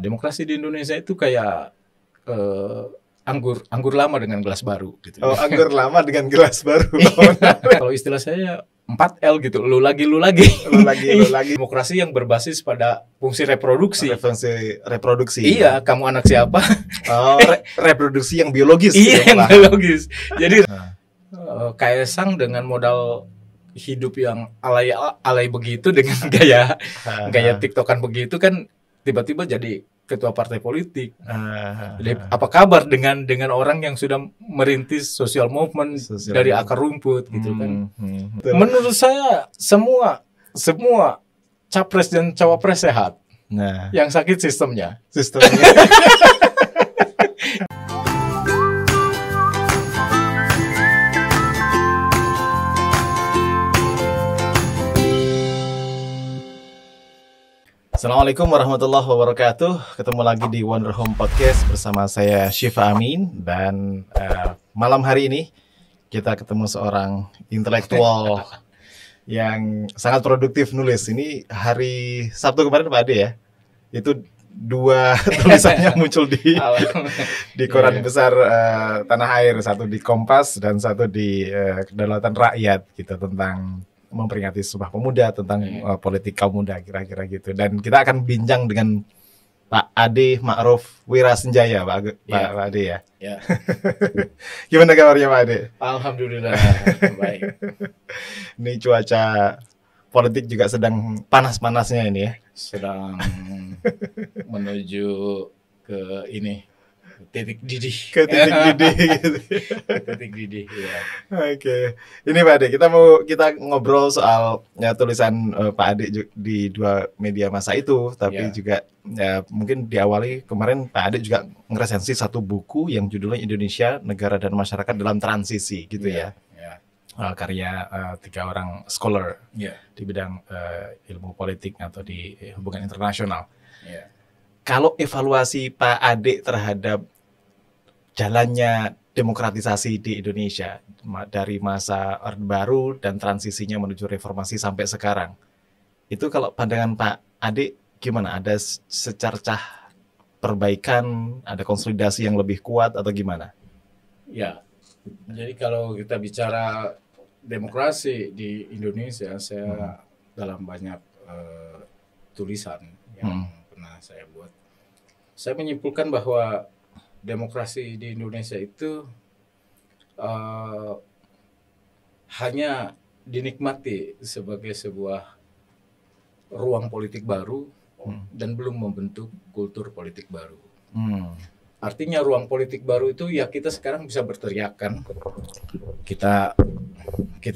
Demokrasi di Indonesia itu kayak anggur lama dengan gelas baru gitu. Oh, anggur lama dengan gelas baru. Kalau istilah saya 4L gitu, lu lagi. Lu lagi. Demokrasi yang berbasis pada fungsi reproduksi. Fungsi reproduksi. Iya, kamu anak siapa? Oh, reproduksi yang biologis. Iya, yang biologis. Jadi Kaesang dengan modal hidup yang alay begitu dengan gaya TikTokan begitu kan tiba-tiba jadi ketua partai politik. Jadi apa kabar dengan orang yang sudah merintis social movement dari akar rumput gitu kan? Menurut saya semua capres dan cawapres sehat. Nah, yang sakit sistemnya. Assalamualaikum warahmatullahi wabarakatuh. Ketemu lagi di Wonder Home Podcast bersama saya Syifa Amin. Dan malam hari ini kita ketemu seorang intelektual yang sangat produktif nulis. Ini hari Sabtu kemarin Pak Ade ya. Itu dua tulisannya muncul di koran besar tanah air. Satu di Kompas dan satu di Kedaulatan Rakyat gitu, tentang memperingati Sumpah Pemuda, tentang politik kaum muda kira-kira gitu. Dan kita akan bincang dengan Pak Ade Ma'ruf Wirasenjaya, Pak Ade ya. Ya. Gimana kabarnya Pak Ade? Alhamdulillah baik. Ini cuaca politik juga sedang panas-panasnya ini ya. Sedang menuju ke ini titik didih. Ke titik didih gitu. Ke titik didih ya. Oke. Ini Pak Ade, kita ngobrol soal tulisan Pak Ade di dua media massa itu, tapi juga mungkin diawali kemarin Pak Ade juga ngeresensi satu buku yang judulnya Indonesia, Negara dan Masyarakat dalam Transisi gitu ya. Karya 3 orang scholar di bidang ilmu politik atau di hubungan internasional. Kalau evaluasi Pak Ade terhadap jalannya demokratisasi di Indonesia dari masa Orde Baru dan transisinya menuju reformasi sampai sekarang, itu kalau pandangan Pak Ade gimana? Ada secercah perbaikan, ada konsolidasi yang lebih kuat atau gimana? Ya, jadi kalau kita bicara demokrasi di Indonesia, saya dalam banyak tulisan yang pernah saya buat, saya menyimpulkan bahwa demokrasi di Indonesia itu hanya dinikmati sebagai sebuah ruang politik baru dan belum membentuk kultur politik baru. Artinya ruang politik baru itu ya kita sekarang bisa berteriak kan, kita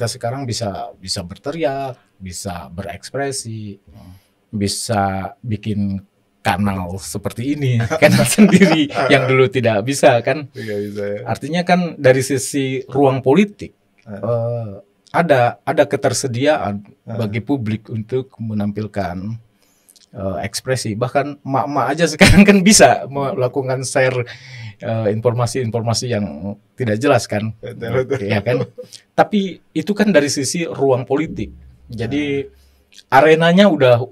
sekarang bisa berteriak, bisa berekspresi, bisa bikin kanal seperti ini, kanal sendiri yang dulu tidak bisa kan. Artinya kan dari sisi ruang politik ada ketersediaan bagi publik untuk menampilkan ekspresi. Bahkan emak-emak aja sekarang kan bisa melakukan share informasi-informasi yang tidak jelas kan. Ya kan. Tapi itu kan dari sisi ruang politik. Jadi arenanya udah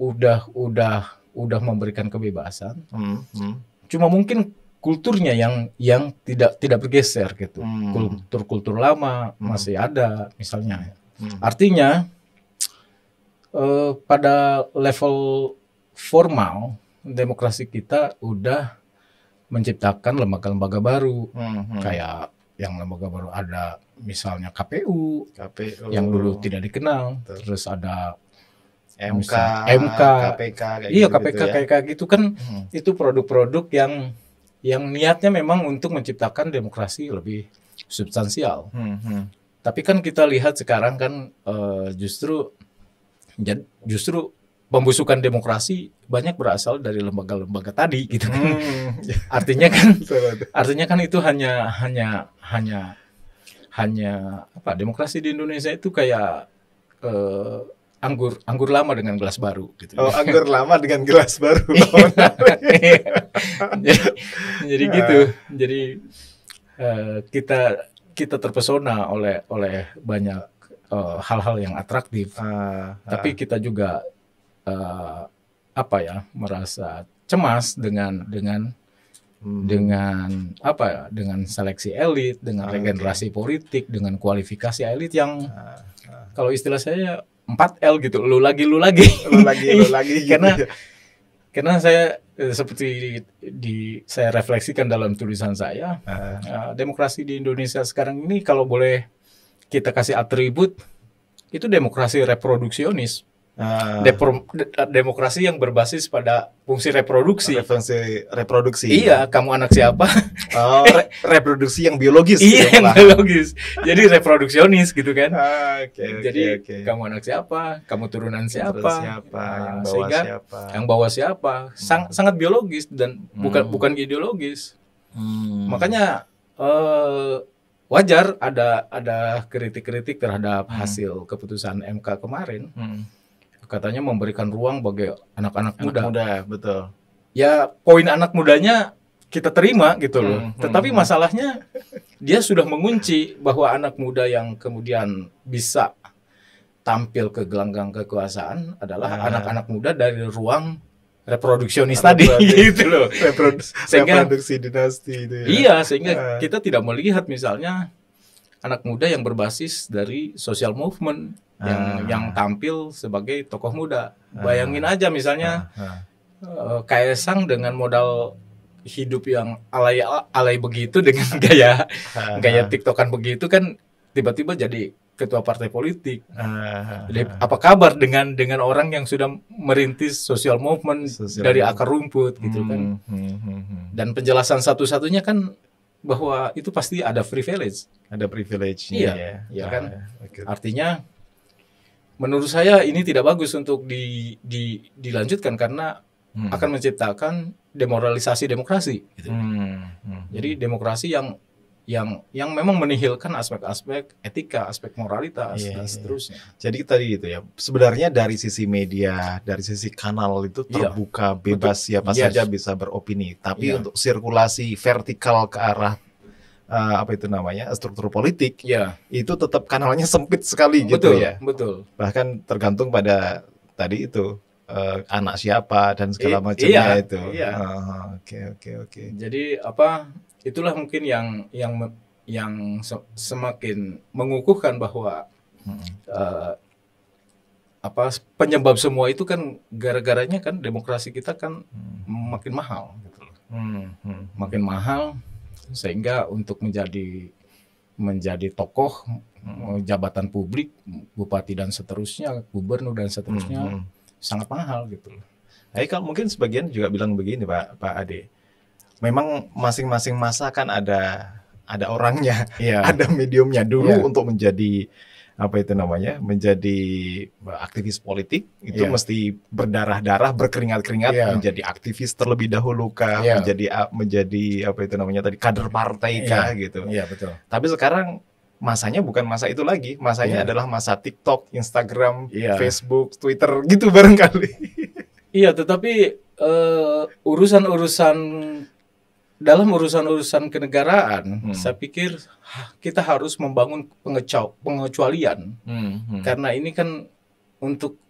memberikan kebebasan. Cuma mungkin kulturnya yang tidak bergeser gitu. Kultur lama masih ada misalnya. Artinya pada level formal demokrasi kita udah menciptakan lembaga-lembaga baru. Kayak yang lembaga baru ada misalnya KPU yang dulu tidak dikenal. Terus ada MK, KPK, kayak gitu kan. Itu produk-produk yang niatnya memang untuk menciptakan demokrasi lebih substansial. Tapi kan kita lihat sekarang kan justru pembusukan demokrasi banyak berasal dari lembaga-lembaga tadi gitu kan. Artinya kan itu hanya apa, demokrasi di Indonesia itu kayak anggur lama dengan gelas baru gitu. Oh, anggur lama dengan gelas baru. Jadi gitu. Jadi kita terpesona oleh banyak hal-hal yang atraktif. Tapi kita juga merasa cemas dengan apa ya, dengan seleksi elit, dengan regenerasi politik, dengan kualifikasi elit yang kalau istilah saya 4L gitu, lu lagi lu lagi gitu. Karena saya seperti saya refleksikan dalam tulisan saya, demokrasi di Indonesia sekarang ini kalau boleh kita kasih atribut, itu demokrasi reproduksionis. Demokrasi yang berbasis pada fungsi reproduksi. Reproduksi. Iya, kamu anak siapa? Reproduksi yang biologis. Iya, yang biologis. Jadi reproduksionis gitu kan. Jadi kamu anak siapa? Kamu turunan siapa? Yang bawa siapa? Sangat biologis dan bukan ideologis. Makanya wajar ada kritik-kritik terhadap hasil keputusan MK kemarin. Katanya memberikan ruang bagi anak-anak muda. Betul. Ya, poin anak mudanya kita terima gitu loh. Tetapi masalahnya dia sudah mengunci bahwa anak muda yang kemudian bisa tampil ke gelanggang kekuasaan adalah anak-anak muda dari ruang reproduksionis tadi gitu loh. Reproduksi dinasti itu ya. Iya, sehingga kita tidak melihat misalnya anak muda yang berbasis dari social movement yang tampil sebagai tokoh muda. Bayangin aja misalnya Kaesang dengan modal hidup yang alay begitu dengan gaya TikTokan begitu kan tiba-tiba jadi ketua partai politik. Jadi, apa kabar dengan orang yang sudah merintis social movement dari akar rumput gitu kan. Dan penjelasan satu-satunya kan bahwa itu pasti ada privilege. Ada privilege. Iya kan. Artinya menurut saya ini tidak bagus untuk dilanjutkan karena akan menciptakan demoralisasi demokrasi. Gitu. Jadi demokrasi yang memang menihilkan aspek-aspek etika, aspek moralitas dan seterusnya. Jadi tadi itu ya. Sebenarnya dari sisi media, dari sisi kanal itu terbuka, bebas siapa saja bisa beropini. Tapi untuk sirkulasi vertikal ke arah struktur politik, itu tetap kanalnya sempit sekali gitu ya. Betul. Bahkan tergantung pada tadi itu anak siapa dan segala macamnya itu. Oke. Jadi itulah mungkin yang semakin mengukuhkan bahwa penyebab semua itu kan gara-garanya kan demokrasi kita kan makin mahal gitu loh. Makin mahal sehingga untuk menjadi tokoh jabatan publik, bupati dan seterusnya, gubernur dan seterusnya sangat mahal gitu loh. Kalau mungkin sebagian juga bilang begini Pak Ade. Memang masing-masing masa kan ada orangnya, ada mediumnya dulu untuk menjadi menjadi aktivis politik itu mesti berdarah-darah, berkeringat-keringat menjadi aktivis terlebih dahulu kah, menjadi kader partai kah gitu. Iya, betul. Tapi sekarang masanya bukan masa itu lagi, masanya adalah masa TikTok, Instagram, Facebook, Twitter gitu barangkali. Iya, tetapi dalam urusan kenegaraan, saya pikir kita harus membangun pengecualian, karena ini kan untuk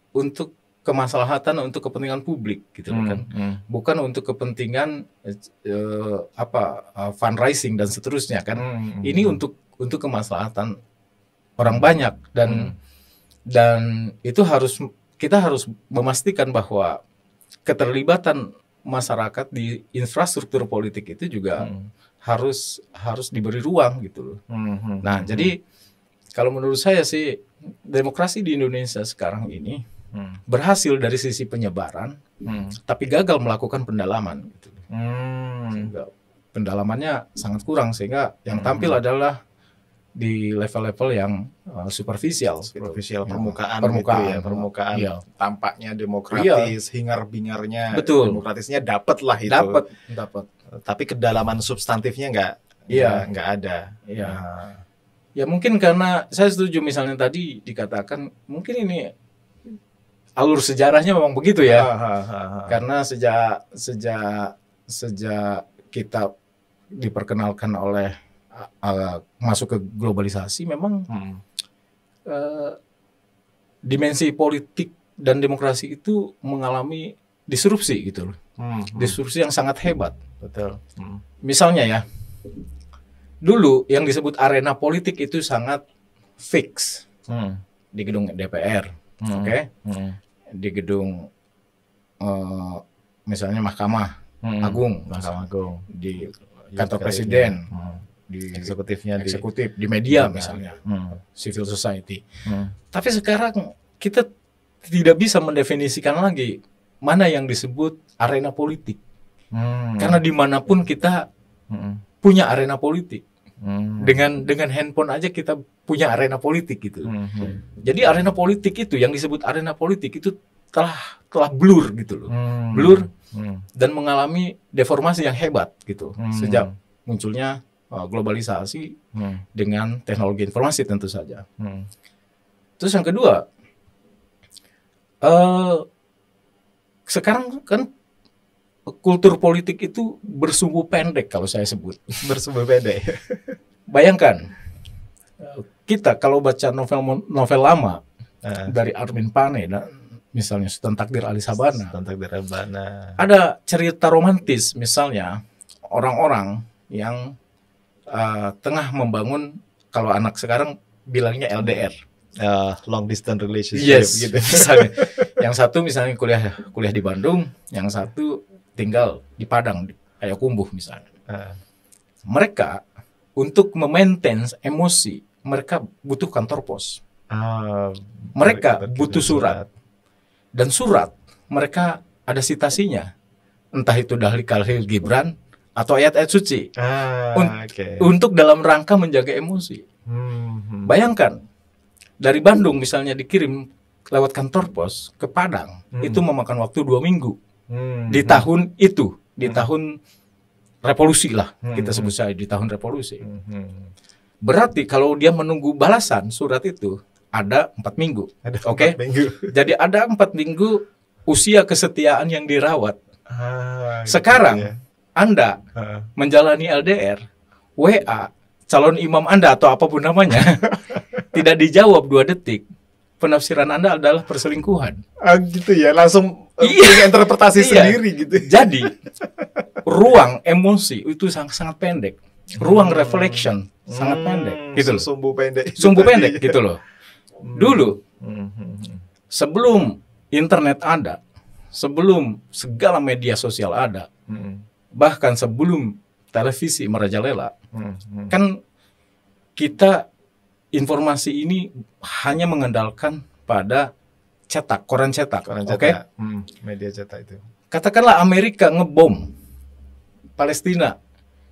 kemaslahatan, untuk kepentingan publik, gitu kan, bukan untuk kepentingan fundraising dan seterusnya kan. Ini untuk kemaslahatan orang banyak dan itu kita harus memastikan bahwa keterlibatan masyarakat di infrastruktur politik itu juga harus diberi ruang gitu loh. Nah, jadi kalau menurut saya sih demokrasi di Indonesia sekarang ini berhasil dari sisi penyebaran, tapi gagal melakukan pendalaman gitu. Sehingga pendalamannya sangat kurang sehingga yang tampil adalah di level-level yang superficial, permukaan. Tampaknya demokratis, hingar-bingarnya demokratisnya dapat lah itu. Dapat. Tapi kedalaman substantifnya nggak ada. Ya mungkin karena saya setuju misalnya tadi dikatakan mungkin ini alur sejarahnya memang begitu ya. Karena sejak kita diperkenalkan oleh masuk ke globalisasi memang dimensi politik dan demokrasi itu mengalami disrupsi gitu loh. Disrupsi yang sangat hebat. Betul. Misalnya ya, dulu yang disebut arena politik itu sangat fix di gedung DPR, oke? Di gedung misalnya Mahkamah Agung, di kantor presiden, di eksekutifnya, eksekutif, di media misalnya, civil society. Tapi sekarang kita tidak bisa mendefinisikan lagi mana yang disebut arena politik, karena dimanapun kita punya arena politik. Dengan handphone aja kita punya arena politik gitu. Jadi arena politik itu yang disebut arena politik itu telah blur gitu loh. Blur dan mengalami deformasi yang hebat gitu. Sejak munculnya globalisasi dengan teknologi informasi tentu saja. Terus yang kedua, sekarang kan kultur politik itu bersumbu pendek kalau saya sebut. Bersumbu pendek. Bayangkan, kita kalau baca novel lama dari Armin Pane, misalnya Sultan Takdir Ali Sabana. Ada cerita romantis, misalnya orang-orang yang tengah membangun, kalau anak sekarang bilangnya LDR. Long distance relationship. Yes, gitu. Misalnya. Yang satu misalnya kuliah di Bandung, yang satu tinggal di Padang, di Payakumbuh misalnya. Mereka untuk memaintain emosi, mereka butuh kantor pos. Mereka butuh surat. Dan surat, mereka ada citasinya. Entah itu Dahli Khalil Gibran atau ayat-ayat suci. Untuk dalam rangka menjaga emosi. Bayangkan, dari Bandung misalnya dikirim lewat kantor pos ke Padang, itu memakan waktu 2 minggu. Di tahun itu, di tahun revolusi lah, kita sebut saja di tahun revolusi. Berarti kalau dia menunggu balasan surat itu ada 4 minggu. Oke? Jadi ada 4 minggu usia kesetiaan yang dirawat. Sekarang gitu ya. Anda menjalani LDR, WA calon imam Anda atau apapun namanya tidak dijawab 2 detik. Penafsiran Anda adalah perselingkuhan. Gitu ya, langsung punya interpretasi sendiri gitu. Jadi ruang emosi itu sangat pendek. Ruang reflection sangat pendek gitu loh. Sumbu pendek gitu loh. Dulu sebelum internet ada, sebelum segala media sosial ada, bahkan sebelum televisi merajalela, kan kita informasi ini hanya mengandalkan pada cetak, koran cetak. Oke? Media cetak itu. Katakanlah Amerika ngebom Palestina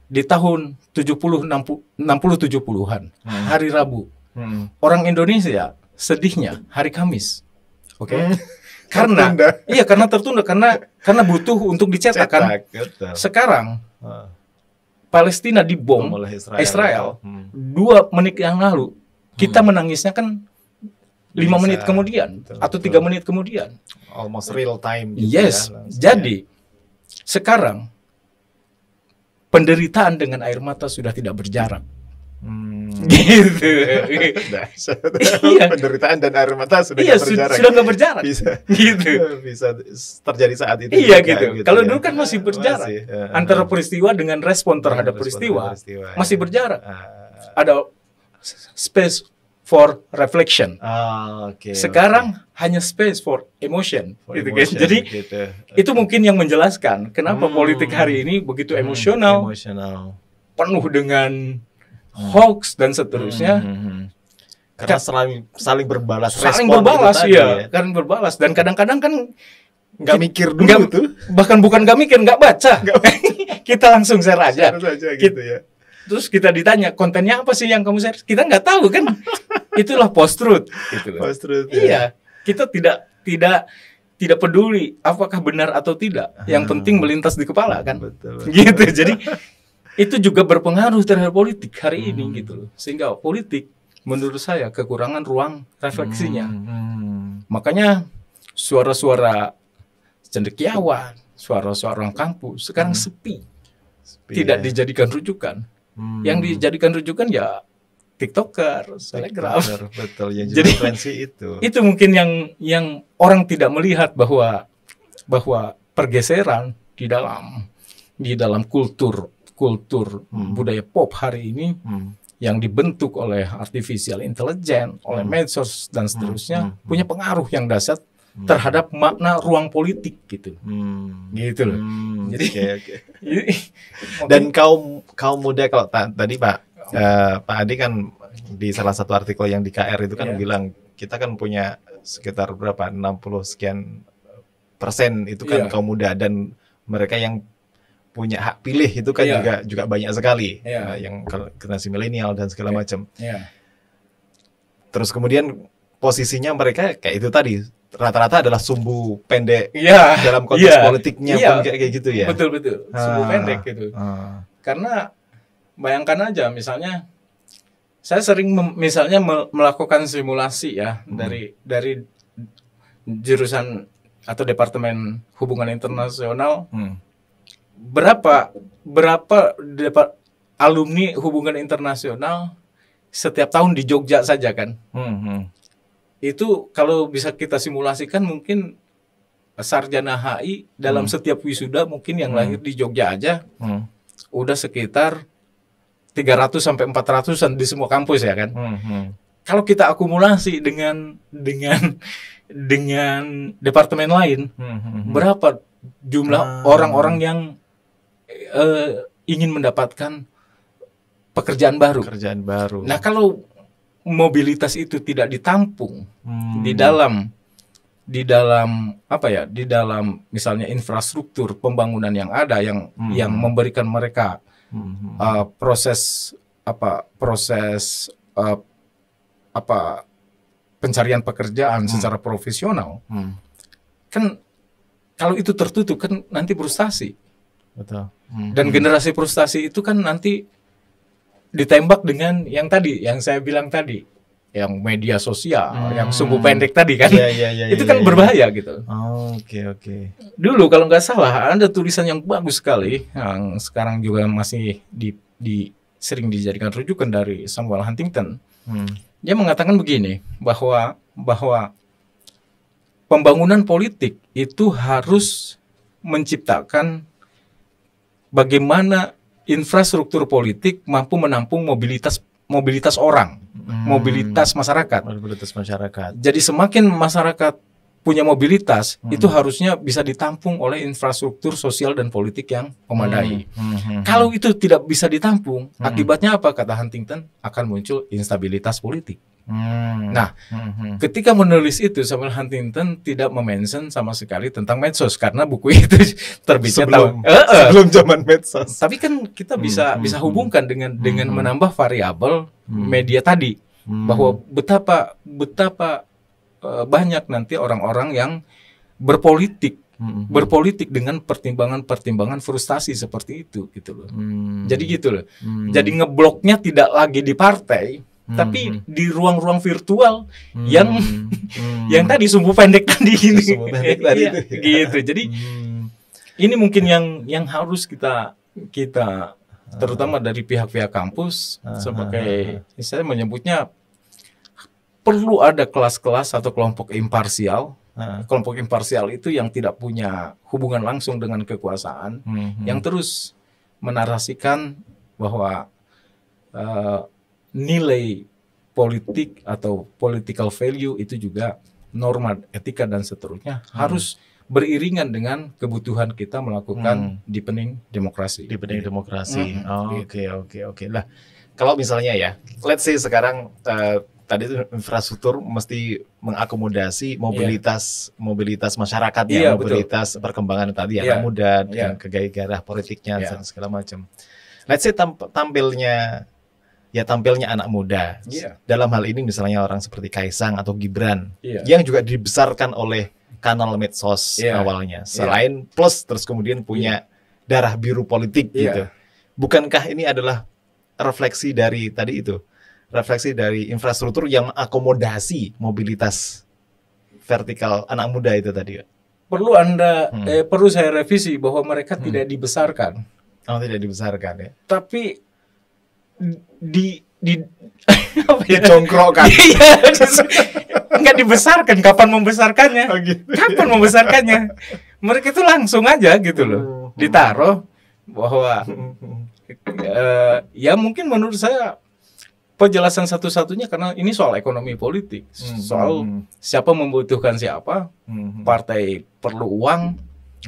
di tahun 60-70-an, hari Rabu. Orang Indonesia sedihnya hari Kamis. Oke? Karena tertunda karena butuh untuk dicetak kan. Sekarang Palestina dibom oleh Israel 2 menit yang lalu. Kita menangisnya kan 5 menit kemudian atau 3 menit kemudian. Almost real time gitu. Yes. Ya, jadi sekarang penderitaan dengan air mata sudah tidak berjarak. Gitu. Penderitaan dan air mata sudah berjarak. Sudah nggak berjarak. Bisa terjadi saat itu. Iya gitu. Kalau dulu kan masih berjarak. Antara peristiwa dengan respon terhadap peristiwa masih berjarak. Ada space for reflection. Sekarang hanya space for emotion. Gitu. Jadi itu mungkin yang menjelaskan kenapa politik hari ini begitu emosional, penuh dengan hoax dan seterusnya. Karena saling berbalas. Saling berbalas, iya. Kan berbalas. Dan kadang-kadang kan nggak mikir dulu tuh. Bahkan bukan nggak mikir, nggak baca. Kita langsung share aja. Gitu ya. Terus kita ditanya, kontennya apa sih yang kamu share? Kita nggak tahu kan. Itulah post-truth. Gitu. Post-truth, iya. Kita tidak peduli apakah benar atau tidak. Yang penting melintas di kepala kan. Betul. Gitu. Jadi itu juga berpengaruh terhadap politik hari ini gitu loh. Sehingga politik menurut saya kekurangan ruang refleksinya. Makanya suara-suara cendekiawan, suara-suara orang kampus sekarang sepi. Tidak dijadikan rujukan. Yang dijadikan rujukan ya TikToker, Telegram. Betul, yang jadi referensi itu. Itu mungkin yang orang tidak melihat bahwa pergeseran di dalam kultur budaya pop hari ini yang dibentuk oleh artificial intelligence, oleh medsos dan seterusnya, punya pengaruh yang dahsyat terhadap makna ruang politik gitu. Gitu loh. Jadi dan kaum muda, kalau tadi Pak Adi kan di salah satu artikel yang di KR itu kan bilang kita kan punya sekitar berapa 60 sekian persen itu kan kaum muda, dan mereka yang punya hak pilih itu kan juga banyak sekali, yang generasi milenial dan segala macam. Terus kemudian posisinya mereka kayak itu tadi, rata-rata adalah sumbu pendek dalam konteks politiknya pun kayak gitu ya. Betul sumbu pendek gitu. Karena bayangkan aja, misalnya saya sering misalnya melakukan simulasi ya dari jurusan atau Departemen Hubungan Internasional. Berapa alumni hubungan internasional setiap tahun di Jogja saja kan? Itu kalau bisa kita simulasikan, mungkin sarjana HI dalam setiap wisuda mungkin yang lahir di Jogja aja udah sekitar 300 sampai 400-an di semua kampus ya kan? Kalau kita akumulasi dengan departemen lain, berapa jumlah orang-orang yang ingin mendapatkan pekerjaan baru. Nah, kalau mobilitas itu tidak ditampung di dalam misalnya infrastruktur pembangunan yang ada, yang memberikan mereka proses pencarian pekerjaan secara profesional, kan kalau itu tertutup kan nanti frustasi. Betul. Dan generasi frustasi itu kan nanti ditembak dengan yang tadi, yang saya bilang tadi, yang media sosial, yang sumbu pendek tadi kan, itu kan berbahaya gitu. Oke. Dulu kalau nggak salah ada tulisan yang bagus sekali, yang sekarang juga masih sering dijadikan rujukan, dari Samuel Huntington. Dia mengatakan begini, bahwa pembangunan politik itu harus menciptakan bagaimana infrastruktur politik mampu menampung mobilitas orang, mobilitas masyarakat. Jadi semakin masyarakat punya mobilitas, itu harusnya bisa ditampung oleh infrastruktur sosial dan politik yang memadai. Kalau itu tidak bisa ditampung, akibatnya apa, kata Huntington? Akan muncul instabilitas politik. Nah, ketika menulis itu, Samuel Huntington tidak memention sama sekali tentang medsos, karena buku itu terbitnya sebelum zaman medsos. Tapi kan kita bisa hubungkan dengan menambah variabel media tadi, bahwa betapa banyak nanti orang-orang yang berpolitik dengan pertimbangan frustasi seperti itu gitu loh. Jadi gitu loh. Jadi ngebloknya tidak lagi di partai, tapi di ruang-ruang virtual yang tadi sumbu pendek tadi ini. Gitu. Jadi ini mungkin yang harus kita terutama dari pihak-pihak kampus, sebagai saya menyebutnya perlu ada kelas-kelas atau kelompok imparsial. Kelompok imparsial itu yang tidak punya hubungan langsung dengan kekuasaan, yang terus menarasikan bahwa nilai politik atau political value itu juga norma etika dan seterusnya harus beriringan dengan kebutuhan kita melakukan deepening demokrasi. Oke. Lah, kalau misalnya ya, let's say sekarang tadi itu infrastruktur mesti mengakomodasi mobilitas masyarakat, mobilitas perkembangan tadi anak muda dengan gairah politiknya dan segala macam. Let's say tampilnya anak muda. Dalam hal ini misalnya orang seperti Kaisang atau Gibran yang juga dibesarkan oleh kanal medsos awalnya. Selain plus terus kemudian punya darah biru politik gitu. Bukankah ini adalah refleksi dari tadi itu? Refleksi dari infrastruktur yang mengakomodasi mobilitas vertikal anak muda itu tadi. Perlu saya revisi bahwa mereka tidak dibesarkan. Tidak dibesarkan ya. Tapi dicongkrokkan. Enggak dibesarkan. Kapan membesarkannya? Gitu. Kapan membesarkannya? mereka itu langsung aja gitu loh, ditaruh bahwa ya mungkin menurut saya penjelasan satu-satunya karena ini soal ekonomi politik, soal siapa membutuhkan siapa, partai perlu uang,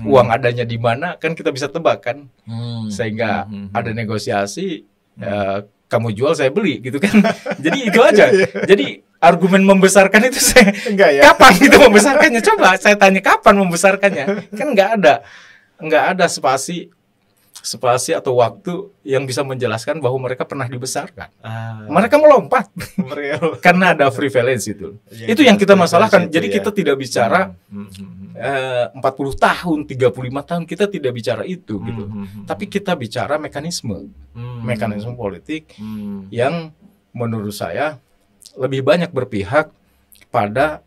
uang adanya di mana kan kita bisa tebak kan, sehingga ada negosiasi, kamu jual saya beli gitu kan. Jadi itu aja. Jadi argumen membesarkan itu saya kapan itu membesarkannya? Coba saya tanya kapan membesarkannya? Kan nggak ada spasi atau waktu yang bisa menjelaskan bahwa mereka pernah dibesarkan. Mereka melompat karena ada privilege itu. Itu yang kita masalahkan. Jadi kita tidak bicara 40 tahun, 35 tahun, kita tidak bicara itu gitu. Tapi kita bicara mekanisme politik yang menurut saya lebih banyak berpihak pada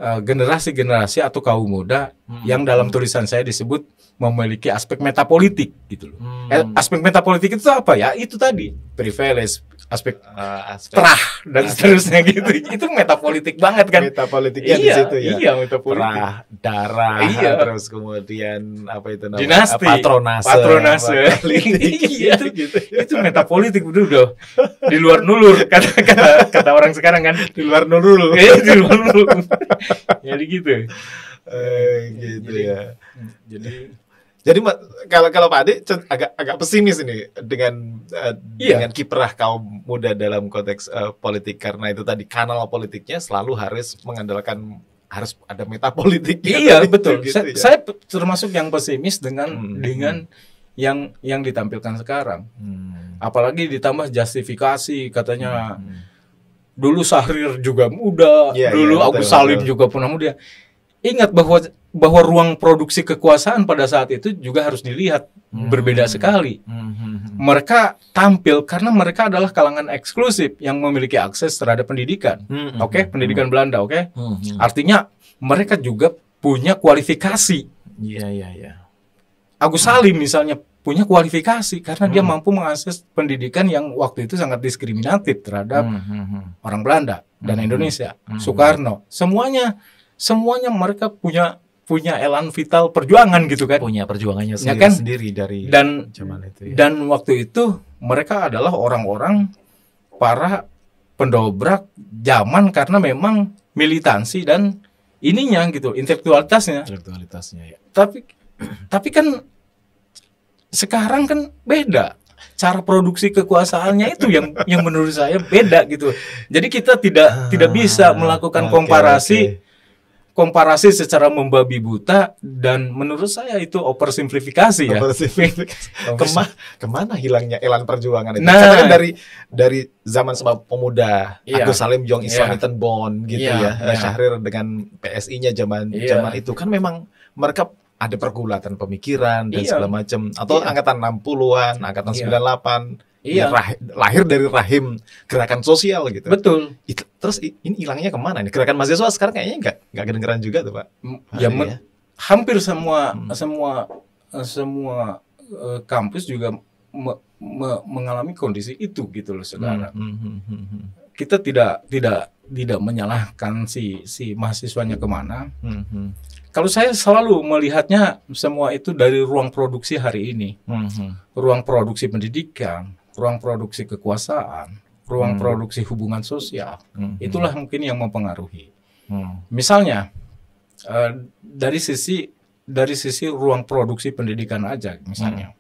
generasi-generasi atau kaum muda yang dalam tulisan saya disebut memiliki aspek metapolitik gitu loh. Aspek metapolitik itu apa ya? Itu tadi privilege, aspek terah dan seterusnya gitu. Itu metapolitik banget kan? Metapolitiknya di situ ya. Iya, metapolitik. Terah, darah, terus kemudian apa itu namanya? Dinasti, patronase. Iya, itu metapolitik udah di luar nulur kata orang sekarang kan. Di luar nulur. Di luar nulur. Jadi gitu. Gitu ya. Jadi kalau Pak Ade agak pesimis ini dengan kiprah kaum muda dalam konteks politik, karena itu tadi kanal politiknya selalu harus mengandalkan, harus ada metapolitik. Iya betul. Gitu, saya termasuk yang pesimis dengan yang ditampilkan sekarang. Apalagi ditambah justifikasi katanya dulu Syahrir juga muda, dulu Agus Salim juga pernah muda. Ingat bahwa ruang produksi kekuasaan pada saat itu juga harus dilihat berbeda sekali. Mereka tampil karena mereka adalah kalangan eksklusif yang memiliki akses terhadap pendidikan. Pendidikan Belanda, Artinya mereka juga punya kualifikasi. Agus Salim misalnya punya kualifikasi karena dia mampu mengakses pendidikan yang waktu itu sangat diskriminatif terhadap orang Belanda dan Indonesia. Soekarno, semuanya mereka punya elan vital perjuangan gitu kan. Punya perjuangannya sendiri dari zaman itu. Dan waktu itu mereka adalah orang-orang para pendobrak zaman karena memang militansi dan ininya gitu, intelektualitasnya ya. Tapi kan sekarang kan beda. Cara produksi kekuasaannya itu yang menurut saya beda gitu. Jadi kita tidak bisa melakukan komparasi secara membabi buta, dan menurut saya itu oversimplifikasi ya. Kemana hilangnya elan perjuangan itu? Karena dari zaman Sumpah Pemuda, Agus Salim Young Islamitan Bond gitu Syahrir dengan PSI-nya zaman itu kan memang mereka ada pergulatan pemikiran dan segala macam, atau angkatan 60-an, angkatan 98. Lahir dari rahim gerakan sosial gitu. Betul. Terus ini hilangnya kemana? Ini gerakan mahasiswa sekarang kayaknya nggak kedengeran juga tuh Pak. Hampir semua kampus juga mengalami kondisi itu gitu loh sekarang. Kita tidak menyalahkan si mahasiswanya kemana. Kalau saya selalu melihatnya semua itu dari ruang produksi hari ini, ruang produksi pendidikan, ruang produksi kekuasaan, ruang produksi hubungan sosial. Itulah mungkin yang mempengaruhi. Misalnya dari sisi ruang produksi pendidikan aja misalnya.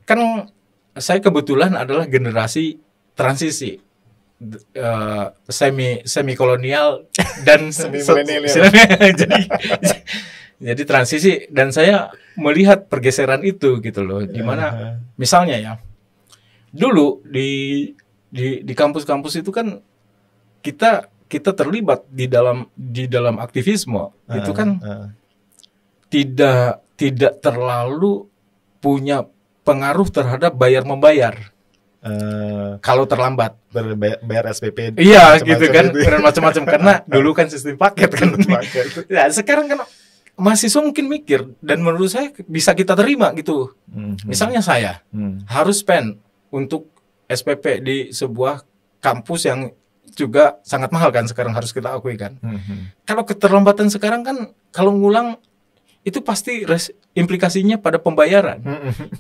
Kan saya kebetulan adalah generasi transisi, semi kolonial dan semi milenial. Jadi transisi, dan saya melihat pergeseran itu gitu loh, di mana misalnya ya dulu di kampus-kampus itu kan kita terlibat di dalam aktivisme itu kan tidak terlalu punya pengaruh terhadap bayar membayar. Kalau terlambat bayar SPP, gitu kan, macam-macam karena dulu kan sistem paket kan. Ya, sekarang kan mahasiswa mungkin mikir, dan menurut saya bisa kita terima gitu. Misalnya saya harus spend untuk SPP di sebuah kampus yang juga sangat mahal kan sekarang, harus kita akui kan. Kalau keterlambatan sekarang kan, kalau ngulang itu pasti implikasinya pada pembayaran.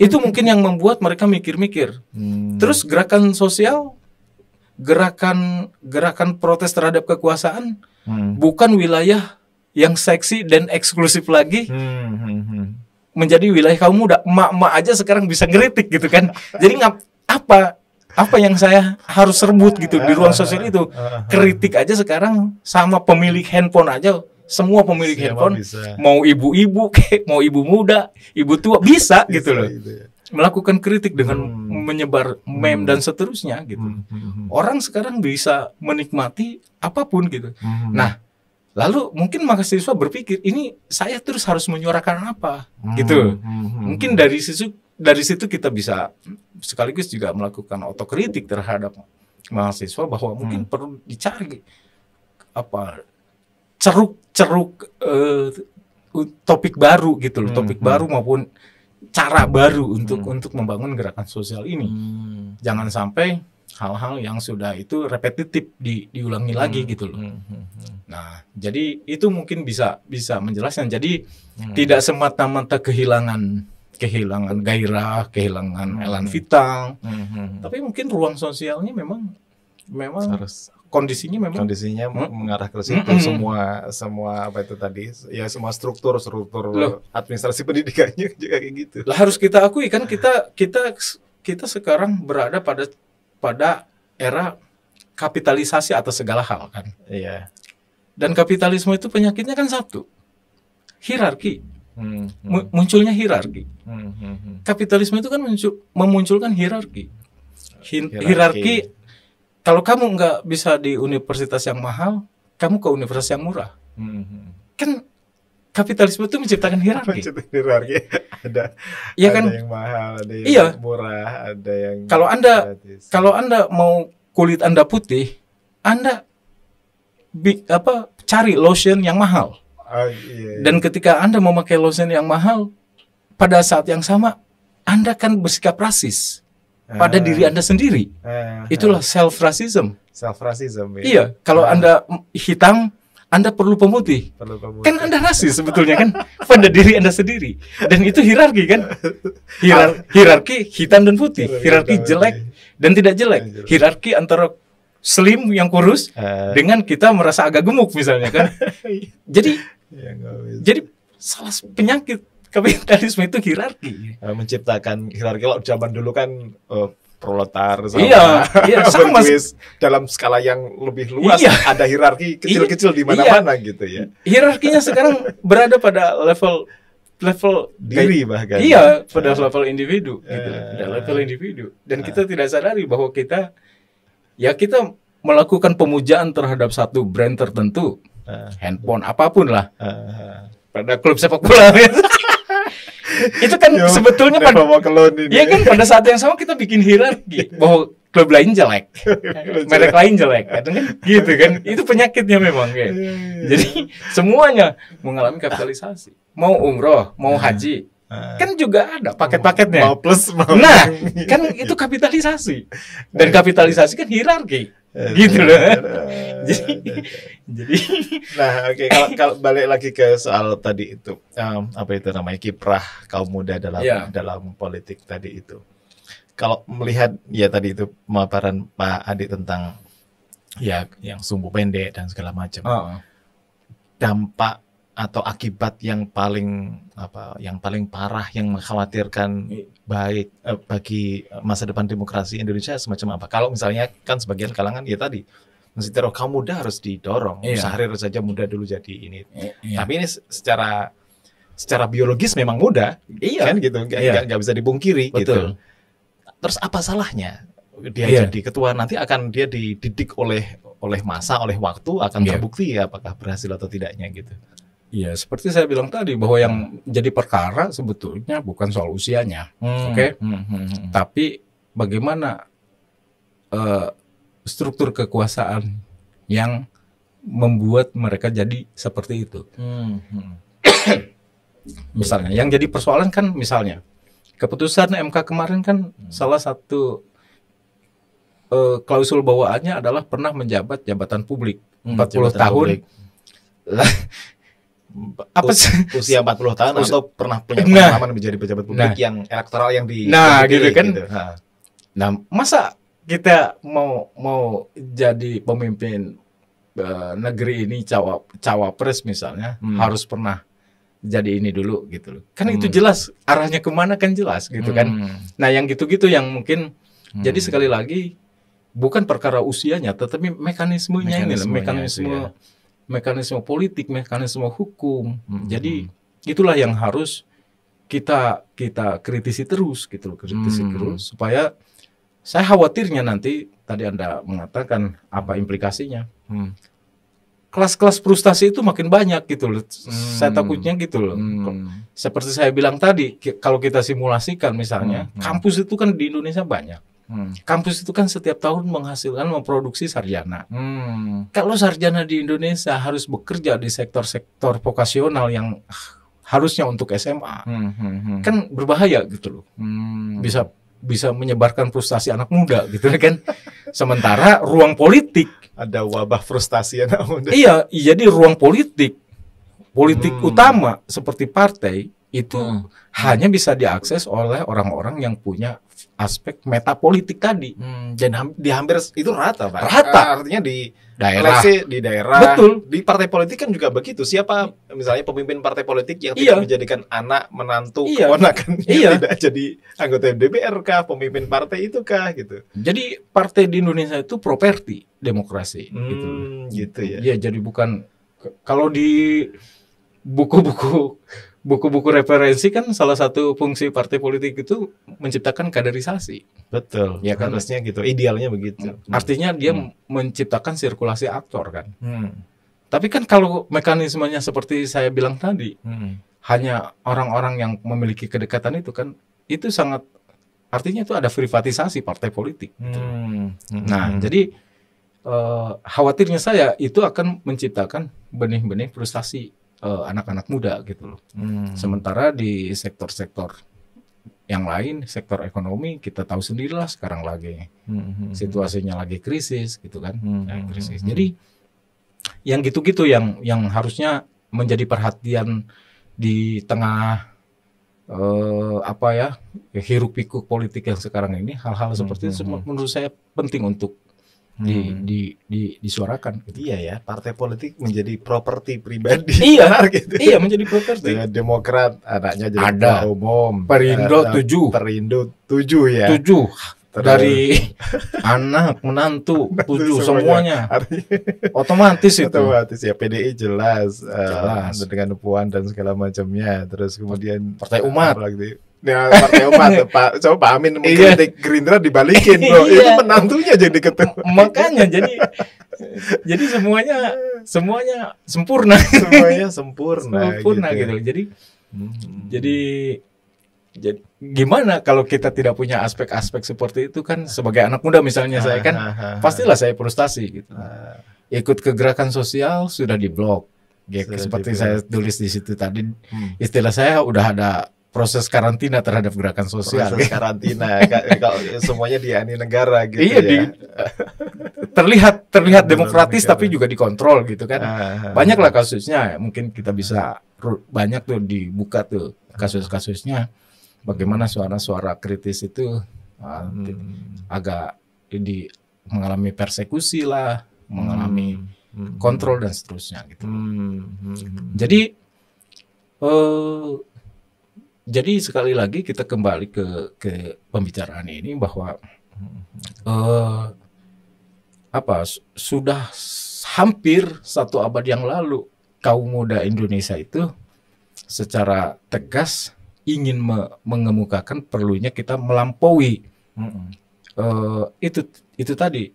Itu mungkin yang membuat mereka mikir-mikir. Terus gerakan sosial, gerakan protes terhadap kekuasaan bukan wilayah yang seksi dan eksklusif lagi, menjadi wilayah kaum muda. Emak-emak aja sekarang bisa ngeritik gitu kan. Jadi apa yang saya harus rebut gitu di ruang sosial itu. Kritik aja sekarang sama pemilik handphone aja. Semua pemilik handphone bisa. Mau ibu-ibu, mau ibu muda, ibu tua bisa gitu loh. Gitu ya. Melakukan kritik dengan menyebar meme dan seterusnya gitu. Orang sekarang bisa menikmati apapun gitu. Nah, lalu mungkin mahasiswa berpikir, ini saya terus harus menyuarakan apa gitu. Mungkin dari situ kita bisa sekaligus juga melakukan otokritik terhadap mahasiswa bahwa mungkin perlu dicari ceruk topik baru gitu loh, topik baru maupun cara baru untuk membangun gerakan sosial ini. Jangan sampai hal-hal yang sudah itu repetitif diulangi lagi gitu loh. Nah, jadi itu mungkin bisa menjelaskan. Jadi tidak semata-mata kehilangan gairah, kehilangan elan vital. Tapi mungkin ruang sosialnya memang harus kondisinya mengarah ke situ. Semua apa itu tadi ya, semua struktur administrasi pendidikannya juga kayak gitu. Lah harus kita akui kan, kita sekarang berada pada era kapitalisasi atas segala hal kan. Iya. Dan kapitalisme itu penyakitnya kan satu, hierarki. Munculnya hierarki. Kapitalisme itu kan memunculkan hierarki. Hierarki. Kalau kamu nggak bisa di universitas yang mahal, kamu ke universitas yang murah. Kan kapitalisme itu menciptakan hierarki. Ada yang mahal, ada yang murah, ada yang kalau Anda mau kulit Anda putih, Anda cari lotion yang mahal. Dan ketika Anda memakai lotion yang mahal, pada saat yang sama Anda kan bersikap rasis pada diri Anda sendiri. Itulah self-racism. Iya, kalau Anda hitam, Anda perlu pemutih. Kan Anda rasis sebetulnya kan pada diri Anda sendiri. Dan itu hierarki kan? Hierarki hitam dan putih, hierarki jelek dan tidak jelek. Hierarki antara slim yang kurus dengan kita merasa agak gemuk misalnya kan. Jadi salah penyakit kapitalisme itu hierarki. Menciptakan hierarki. Kalau zaman dulu kan proletar sama dalam skala yang lebih luas, ada hierarki kecil-kecil di mana-mana gitu ya. Hierarkinya sekarang berada pada level diri bahkan. Iya, pada level individu gitu. Pada level individu. Dan kita tidak sadari bahwa kita melakukan pemujaan terhadap satu brand tertentu, handphone apapun lah. Pada klub sepak bola. Itu kan sebetulnya pada saat yang sama kita bikin hierarki bahwa klub lain jelek, merek lain jelek, kan gitu kan. Itu penyakitnya memang kayak. Jadi semuanya mengalami kapitalisasi. Mau umroh, mau haji, kan juga ada paket-paketnya. Mau plus, nah, kan itu kapitalisasi. Dan kapitalisasi kan hierarki. Gitu loh. Jadi nah, oke, kalau balik lagi ke soal tadi itu, apa itu namanya, kiprah kaum muda dalam politik tadi itu. Kalau melihat ya tadi itu pemaparan Pak Adi tentang ya yang sumbu pendek dan segala macam. Dampak atau akibat yang paling parah yang mengkhawatirkan bagi masa depan demokrasi Indonesia semacam apa? Kalau misalnya kan sebagian kalangan ya tadi masih kaum muda harus didorong, sehari saja muda dulu jadi ini. Tapi ini secara biologis memang muda, kan gitu, nggak bisa dipungkiri. Betul. Gitu. Terus apa salahnya dia jadi ketua, nanti akan dia dididik oleh masa, oleh waktu, akan terbukti apakah berhasil atau tidaknya gitu. Iya, seperti saya bilang tadi bahwa yang jadi perkara sebetulnya bukan soal usianya, tapi bagaimana struktur kekuasaan yang membuat mereka jadi seperti itu. Misalnya, yang jadi persoalan kan misalnya keputusan MK kemarin kan salah satu klausul bawaannya adalah pernah menjabat jabatan publik 40 tahun. apa sih? Usia 40 tahun atau pernah punya pengalaman menjadi pejabat publik yang elektoral yang di gitu kan. Gitu. Nah, masa kita mau jadi pemimpin negeri ini cawapres misalnya harus pernah jadi ini dulu gitu loh. Kan itu jelas arahnya kemana kan jelas gitu kan. Nah, yang gitu-gitu yang mungkin jadi sekali lagi bukan perkara usianya tetapi mekanismenya ini loh, mekanisme politik, mekanisme hukum. Jadi itulah yang harus kita kritisi terus gitu loh, terus supaya saya khawatirnya nanti tadi Anda mengatakan apa implikasinya. Kelas-kelas frustasi itu makin banyak gitu loh. Saya takutnya gitu loh. Seperti saya bilang tadi, kalau kita simulasikan misalnya, kampus itu kan di Indonesia banyak. Kampus itu kan setiap tahun memproduksi sarjana. Kalau sarjana di Indonesia harus bekerja di sektor-sektor vokasional yang harusnya untuk SMA, kan berbahaya gitu loh. Bisa menyebarkan frustasi anak muda gitu kan. Sementara ruang politik ada wabah frustasi anak muda. Iya, jadi ruang politik utama seperti partai itu hanya bisa diakses oleh orang-orang yang punya aspek metapolitik tadi. Dan di hampir itu rata, Pak. Rata. Artinya di daerah. Di daerah. Betul. Di partai politik kan juga begitu. Siapa misalnya pemimpin partai politik yang tidak menjadikan anak, menantu, keponakan tidak jadi anggota DPR kah, pemimpin partai itu kah gitu. Jadi partai di Indonesia itu properti demokrasi gitu ya. Ya, jadi bukan kalau di buku-buku referensi kan salah satu fungsi partai politik itu menciptakan kaderisasi. Betul. Ya kan harusnya gitu. Idealnya begitu. Artinya dia menciptakan sirkulasi aktor kan. Tapi kan kalau mekanismenya seperti saya bilang tadi, hanya orang-orang yang memiliki kedekatan itu kan itu sangat artinya itu ada privatisasi partai politik. Nah, jadi khawatirnya saya itu akan menciptakan benih-benih frustasi anak-anak muda gitu loh. Sementara di sektor-sektor yang lain, sektor ekonomi kita tahu sendirilah sekarang lagi situasinya lagi krisis gitu kan. Krisis. Jadi yang gitu-gitu yang harusnya menjadi perhatian di tengah hiruk pikuk politik yang sekarang ini, hal-hal seperti itu menurut saya penting untuk disuarakan gitu. Iya ya, partai politik menjadi properti pribadi. Iya, gitu. Iya menjadi properti. Demokrat anaknya jadi ketua umum. Perindo 7 ya. 7 dari anak menantu 7 semuanya. Otomatis itu. Otomatis ya, PDI jelas. Dengan Puan dan segala macamnya. Terus kemudian Partai Umat. Nah, Partai Umat, Pak Amin mengkritik Gerindra dibalikin, bro. Itu menantunya jadi ketua. Makanya jadi semuanya sempurna. Semuanya sempurna gitu. Jadi gimana kalau kita tidak punya aspek-aspek seperti itu kan, sebagai anak muda misalnya saya kan pastilah saya frustasi gitu. Ikut ke gerakan sosial sudah diblok. Seperti saya tulis di situ tadi, istilah saya udah ada proses karantina terhadap gerakan sosial. Proses karantina, kalau semuanya diani negara gitu. Iya, terlihat demokratis negara. Tapi juga dikontrol gitu kan. Banyaklah kasusnya, mungkin kita bisa banyak tuh dibuka tuh kasus-kasusnya. Bagaimana suara-suara kritis itu agak mengalami persekusi lah, mengalami kontrol dan seterusnya gitu. Jadi sekali lagi kita kembali ke pembicaraan ini bahwa sudah hampir 1 abad yang lalu kaum muda Indonesia itu secara tegas ingin mengemukakan perlunya kita melampaui itu tadi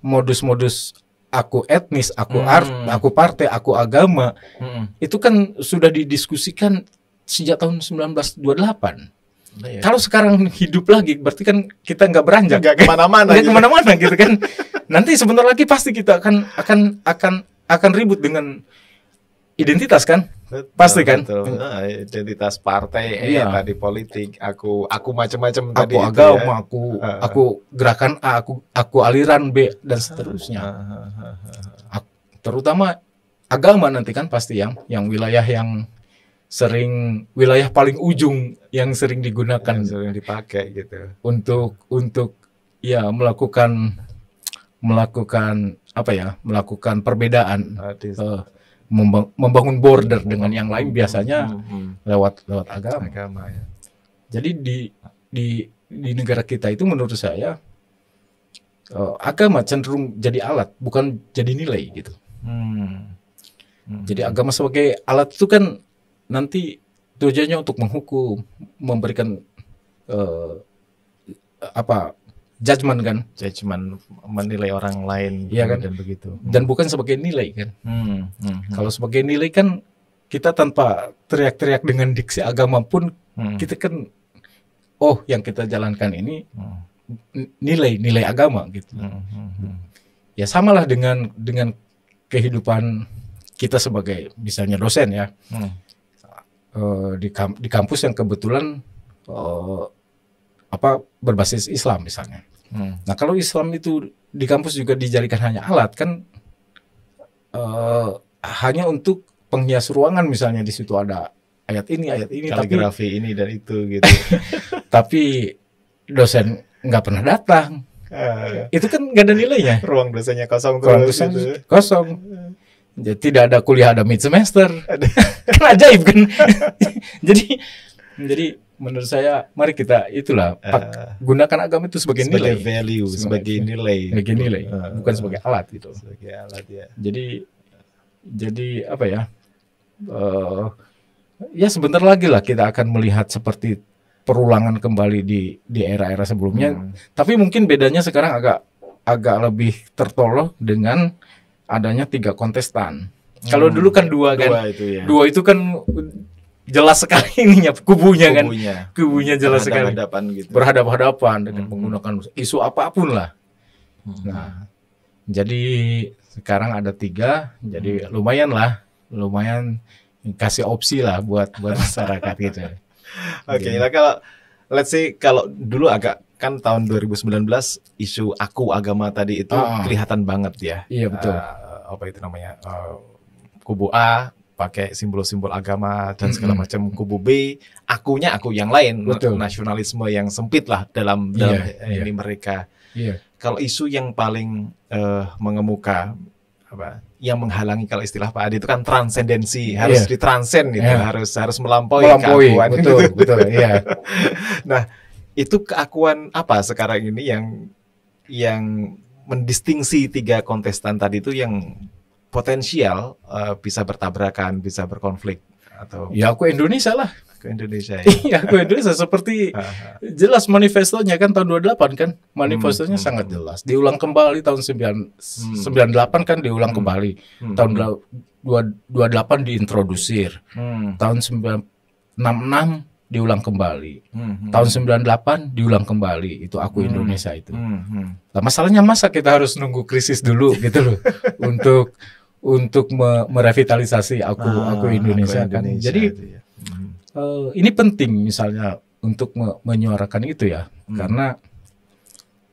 modus-modus aku etnis, aku art, aku partai, aku agama. Itu kan sudah didiskusikan sejak tahun 1928. Iya. Kalau sekarang hidup lagi, berarti kan kita nggak beranjak, nggak kemana-mana, gitu kan. Nanti sebentar lagi pasti kita akan ribut dengan identitas kan, pasti kan. Identitas partai, tadi politik, aku macam-macam tadi. Aku agama, aku gerakan A, aku aliran B dan seterusnya. Terutama agama nanti kan pasti yang wilayah wilayah paling ujung yang sering digunakan, yang sering dipakai gitu untuk ya melakukan apa ya, melakukan perbedaan, membangun border dengan yang lain biasanya lewat agama ya. Jadi di negara kita itu menurut saya agama cenderung jadi alat, bukan jadi nilai gitu. Jadi agama sebagai alat itu kan nanti tujuannya untuk menghukum, memberikan judgment kan, menilai orang lain, ya kan, dan begitu. Dan bukan sebagai nilai kan. Kalau sebagai nilai kan kita tanpa teriak-teriak dengan diksi agama pun kita kan, yang kita jalankan ini nilai agama gitu. Ya samalah dengan kehidupan kita sebagai misalnya dosen ya. Di kampus yang kebetulan berbasis Islam misalnya. Nah kalau Islam itu di kampus juga dijadikan hanya alat kan, hanya untuk penghias ruangan misalnya, di situ ada ayat ini kaligrafi ini dan itu gitu. Tapi dosen nggak pernah datang. Itu kan nggak ada nilainya. Ruang dosennya kosong gitu. Kosong. Jadi tidak ada kuliah, ada mid semester. Kan ajaib kan. jadi menurut saya mari kita gunakan agama itu sebagai nilai, value, sebagai nilai, bukan sebagai alat gitu. Sebagai alat ya. Jadi apa ya? Ya sebentar lagi lah kita akan melihat seperti perulangan kembali di era-era sebelumnya. Tapi mungkin bedanya sekarang agak lebih tertolong dengan adanya 3 kontestan. Kalau dulu kan 2 kan. Dua itu kan jelas sekali ininya kubunya jelas sekali. Berhadapan dengan menggunakan isu apapun lah. Nah, jadi sekarang ada 3, jadi lumayan kasih opsi lah buat masyarakat gitu. Oke, nah kalau dulu agak kan tahun 2019 isu aku agama tadi itu kelihatan banget ya. Iya betul. Apa itu namanya? Kubu A pakai simbol-simbol agama dan segala macam. Kubu B akunya aku yang lain. Betul. Nasionalisme yang sempit lah dalam ini mereka. Iya. Kalau isu yang paling mengemuka yang menghalangi, kalau istilah Pak Adi itu kan transendensi, harus ditransen gitu, harus melampaui keakuan. Betul, iya. Nah, itu keakuan apa sekarang ini yang mendistingsi 3 kontestan tadi itu yang potensial bisa bertabrakan, bisa berkonflik atau? Ya aku Indonesia lah. Ke Indonesia. Iya, aku Indonesia seperti jelas manifestonya kan tahun 28 kan. Manifestonya sangat jelas. Diulang kembali tahun 98 kan diulang kembali. Tahun 28 diintrodusir. Tahun 66 diulang kembali. Tahun 98 diulang kembali. Itu aku Indonesia itu. Nah, masalahnya masa kita harus nunggu krisis dulu gitu loh untuk merevitalisasi aku Indonesia kan. Jadi ini penting misalnya untuk menyuarakan itu ya, karena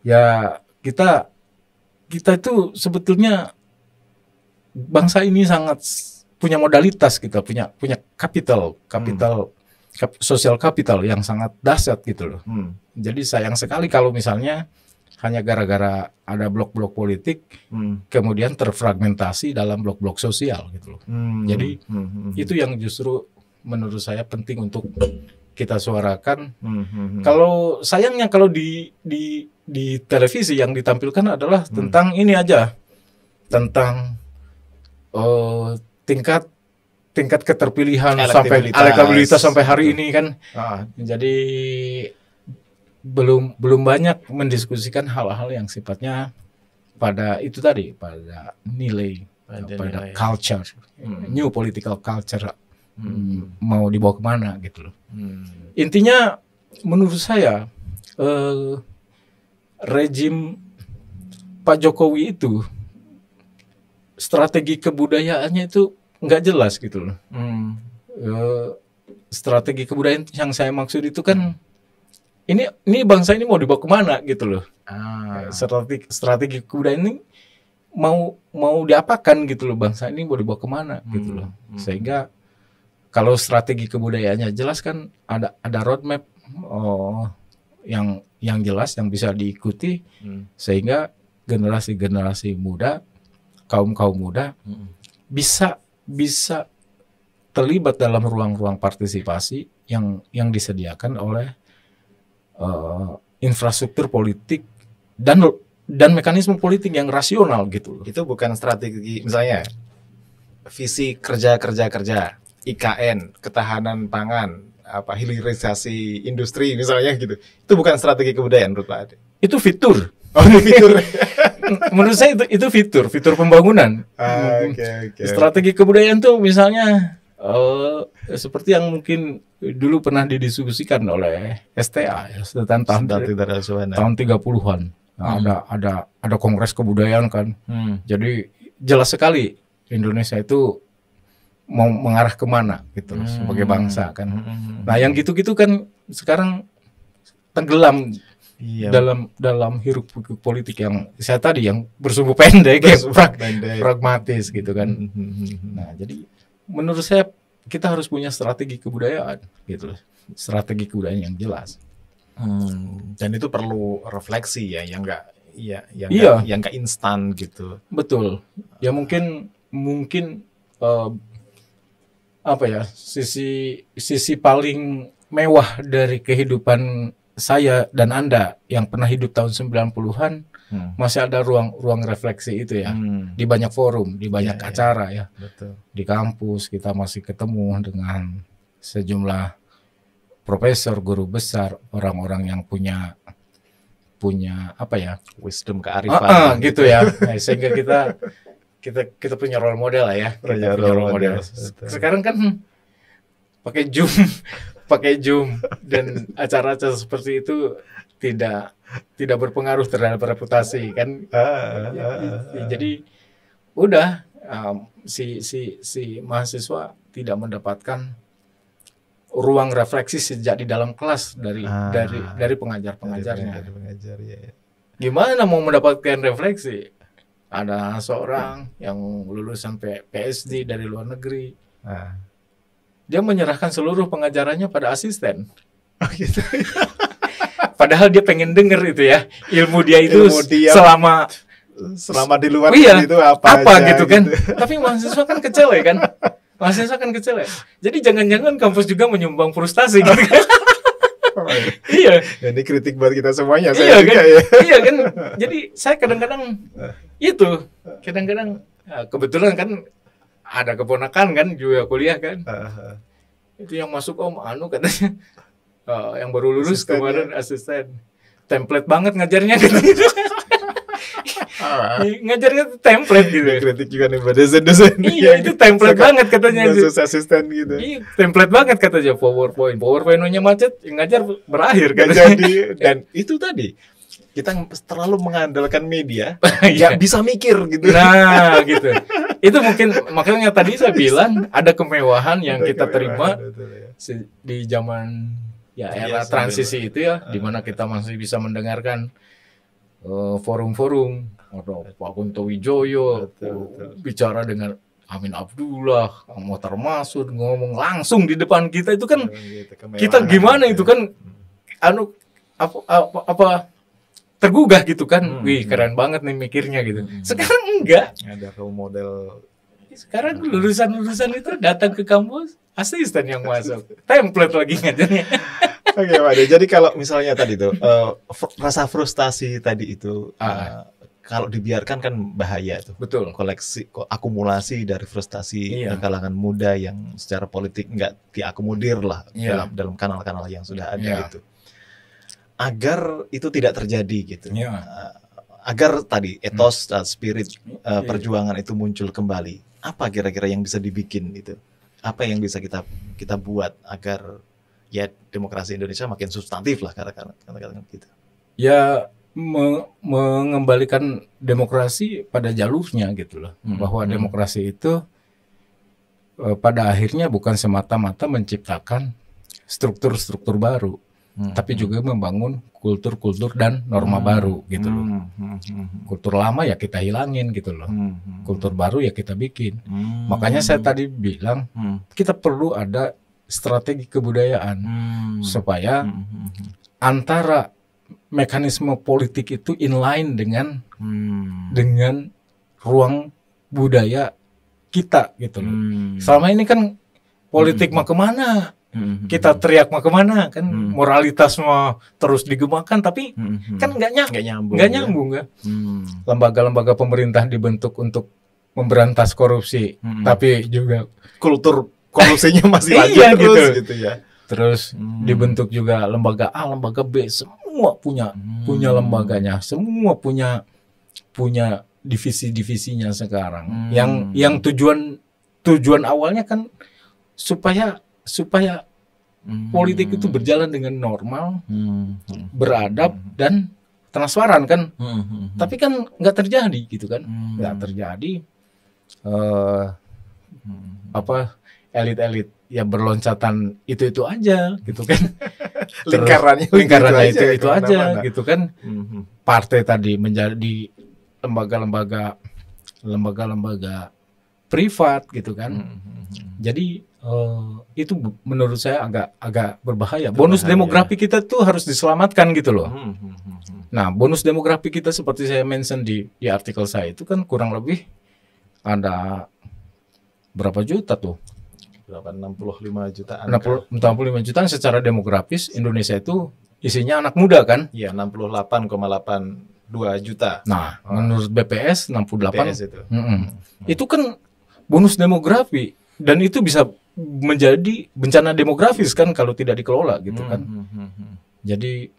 ya kita itu sebetulnya bangsa ini sangat punya modalitas, kita punya kapital sosial kapital yang sangat dahsyat gitu loh. Jadi sayang sekali kalau misalnya hanya gara-gara ada blok-blok politik kemudian terfragmentasi dalam blok-blok sosial gitu loh. Jadi itu yang justru menurut saya penting untuk kita suarakan. Kalau sayangnya kalau di televisi yang ditampilkan adalah tentang ini aja, tentang tingkat keterpilihan sampai elektabilitas sampai hari ini kan. Jadi belum banyak mendiskusikan hal-hal yang sifatnya pada itu tadi, pada nilai, pada culture, new political culture. Mau dibawa kemana gitu loh. Intinya menurut saya rejim Pak Jokowi itu strategi kebudayaannya itu nggak jelas gitu loh. Strategi kebudayaan yang saya maksud itu kan ini bangsa ini mau dibawa kemana gitu loh. Strategi kebudayaan ini mau diapakan gitu loh, bangsa ini mau dibawa kemana gitu loh. Sehingga kalau strategi kebudayaannya jelas kan ada roadmap yang jelas yang bisa diikuti, sehingga generasi muda, kaum muda bisa terlibat dalam ruang-ruang partisipasi yang disediakan oleh infrastruktur politik dan mekanisme politik yang rasional gitu loh. Itu bukan strategi, misalnya visi kerja IKN, ketahanan pangan, hilirisasi industri misalnya gitu. Itu bukan strategi kebudayaan menurut Pak Ade. Itu fitur. Oh, fitur. Menurut saya itu fitur pembangunan. Okay. Strategi kebudayaan tuh misalnya seperti yang mungkin dulu pernah didiskusikan oleh STA ya, tahun 30-an. Nah, ada kongres kebudayaan kan. Jadi jelas sekali Indonesia itu mau mengarah kemana gitu sebagai bangsa kan. Nah, yang gitu-gitu kan sekarang tenggelam dalam hiruk pikuk politik yang saya tadi yang bersumbu pendek, pragmatis gitu kan. Nah, jadi menurut saya kita harus punya strategi kebudayaan gitu loh. Strategi kebudayaan yang jelas. Dan itu perlu refleksi ya, yang enggak instan gitu. Betul. Ya mungkin sisi paling mewah dari kehidupan saya dan Anda yang pernah hidup tahun 90-an masih ada ruang refleksi itu ya. Di banyak forum, di banyak acara ya. Betul. Di kampus kita masih ketemu dengan sejumlah profesor, guru besar, orang-orang yang punya wisdom, kearifan gitu ya. Nah, sehingga kita punya role model lah ya. Punya role model. Sekarang kan pakai Zoom dan acara-acara seperti itu tidak berpengaruh terhadap reputasi kan. Jadi udah si mahasiswa tidak mendapatkan ruang refleksi sejak di dalam kelas dari pengajar-pengajarnya. Gimana mau mendapatkan refleksi? Ada seorang yang lulusan PSD dari luar negeri. Dia menyerahkan seluruh pengajarannya pada asisten. Oh gitu. Padahal dia pengen denger itu ya, ilmu dia itu selama di luar itu apa aja, gitu kan. Tapi mahasiswa kan kecele kan. Jadi jangan-jangan kampus juga menyumbang frustasi gitu kan. Iya. Ini kritik buat kita semuanya. Iya kan? Ya. Iya kan. Jadi saya kadang-kadang kebetulan kan ada keponakan kan juga kuliah kan. Itu yang masuk katanya yang baru lulus kemarin asisten. Template banget ngajarnya gitu. Ngajarnya template gitu. Kritik juga nih buat dosen-dosen. Iya, itu template banget katanya. Khusus asisten gitu. Iya, template banget katanya. PowerPoint-nya macet, yang ngajar berakhir kan. Jadi dan itu tadi kita terlalu mengandalkan media, nggak bisa mikir gitu. Nah, gitu. Itu mungkin makanya tadi saya bilang ada kemewahan yang kita terima di zaman era transisi itu ya, di mana kita masih bisa mendengarkan forum-forum atau Pak Kunto Wijoyo bicara dengan Amin Abdullah, Mohtar Masud ngomong langsung di depan kita, itu kan kita gimana itu kan tergugah gitu kan. Wih, keren banget nih mikirnya gitu. Sekarang enggak. Ada role model. Sekarang lulusan itu datang ke kampus, asisten yang masuk. Template lagi ngajarnya. Oke, Pak Ade. Jadi kalau misalnya tadi tuh rasa frustasi tadi itu kalau dibiarkan kan bahaya tuh. Betul. Akumulasi dari frustasi kalangan muda yang secara politik nggak diakomodir lah dalam kanal-kanal yang sudah ada itu. Agar itu tidak terjadi gitu. Agar tadi etos dan spirit perjuangan itu muncul kembali. Apa kira-kira yang bisa dibikin itu? Apa yang bisa kita buat agar ya demokrasi Indonesia makin substantif lah katakan gitu. Ya mengembalikan demokrasi pada jalurnya gitu loh. Bahwa demokrasi itu pada akhirnya bukan semata-mata menciptakan struktur-struktur baru. tapi juga membangun kultur-kultur dan norma baru gitu loh. Kultur lama ya kita hilangin gitu loh. Kultur baru ya kita bikin. Makanya saya tadi bilang kita perlu ada strategi kebudayaan supaya antara mekanisme politik itu inline dengan ruang budaya kita gitu loh. Selama ini kan politik mah kemana? Kita teriak mah kemana kan, moralitas mah terus digemakan, tapi kan nggak nyambung kan. Lembaga-lembaga pemerintah dibentuk untuk memberantas korupsi, tapi juga kultur korupsinya masih lanjut iya, terus gitu ya. Terus dibentuk juga lembaga A, lembaga B, semua punya lembaganya, semua punya divisi-divisinya sekarang. Yang tujuan awalnya kan supaya politik itu berjalan dengan normal, beradab dan transparan kan. Tapi kan nggak terjadi gitu kan, nggak terjadi. Elit-elit ya berloncatan itu aja gitu kan. lingkarannya itu aja gitu kan. Partai tadi menjadi lembaga-lembaga privat gitu kan. Jadi itu menurut saya agak berbahaya. Bonus demografi kita tuh harus diselamatkan gitu loh. Nah, bonus demografi kita seperti saya mention di artikel saya itu kan kurang lebih ada berapa juta tuh? Berapa? 65 jutaan. 65 jutaan secara demografis Indonesia itu isinya anak muda kan? Iya, 68,82 juta. Nah, menurut BPS 68 BPS itu. Itu kan bonus demografi dan itu bisa menjadi bencana demografis kan kalau tidak dikelola gitu kan. Jadi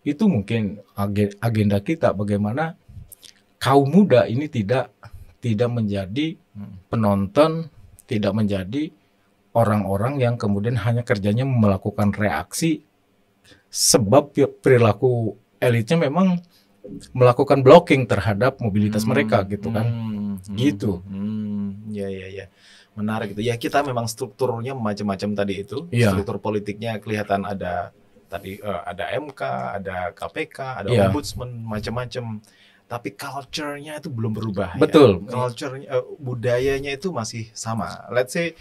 itu mungkin agenda kita bagaimana kaum muda ini tidak menjadi penonton, tidak menjadi orang-orang yang kemudian hanya kerjanya melakukan reaksi sebab perilaku elitnya memang melakukan blocking terhadap mobilitas mereka gitu kan. Gitu. Ya. Menarik itu. Ya kita memang strukturnya macam-macam tadi itu. Struktur politiknya kelihatan ada tadi ada MK, ada KPK, ada ombudsman, macam-macam. Tapi culture-nya itu belum berubah. Betul. Ya. Culture-nya, budayanya itu masih sama. Let's say